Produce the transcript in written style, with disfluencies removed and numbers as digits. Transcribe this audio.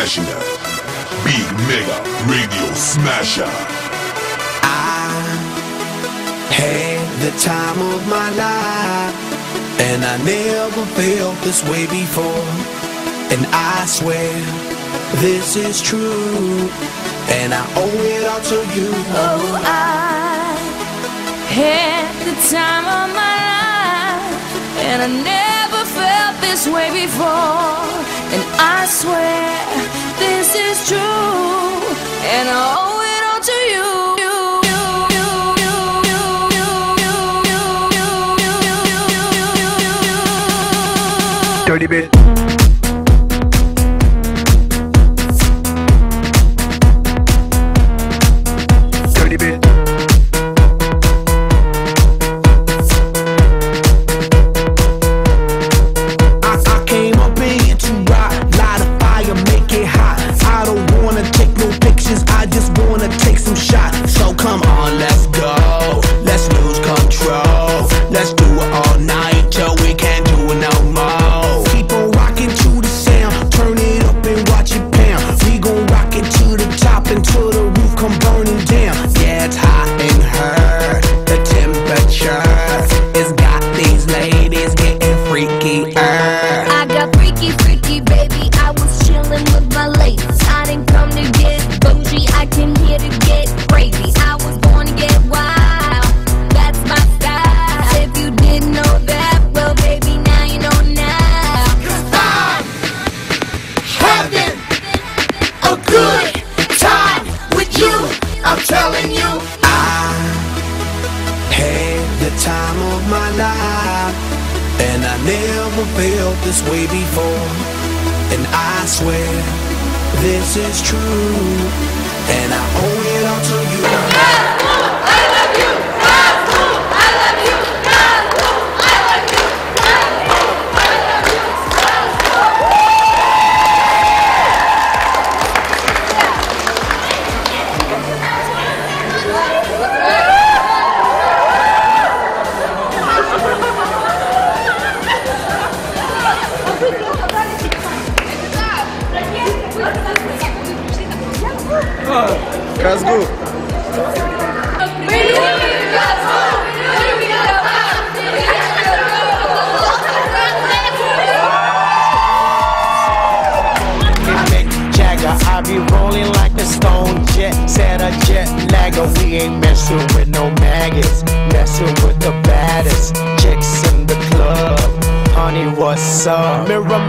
smashing it. Big Mega Radio Smasher. I had the time of my life, and I never felt this way before. And I swear this is true, and I owe it all to you. Oh, I had the time of my life, and I never felt this way before. And I swear this is true, and I owe it all to you. Dirty bit. Dirty bit. I came up in here to rock, light a fire, make it hot. I don't wanna take no pictures, I just wanna take some shots. So come on, let's go, let's lose control. Let's do it all night till we can't do it no more. Keep on rocking to the sound, turn it up and watch it pound. We gon' rock it to the top until the roof come burning down. Yeah, it's hot in her, the temperature has got these ladies getting freaky. I got freaky, freaky, baby. I was chillin' with my ladies. I didn't come to get bougie, I came here to get crazy. I was born to get wild, that's my style. If you didn't know that, well, baby, now you know now. 'Cause I'm having a good time with you, I'm telling you. I had the time of my life, and I never felt this way before. And I swear this is true, and I owe it all to you. Разгул. I be rolling like a stone jet, said a jet lagger. We ain't messing with no maggots, messing with the baddest chicks in the club. Honey, what's up? Mirror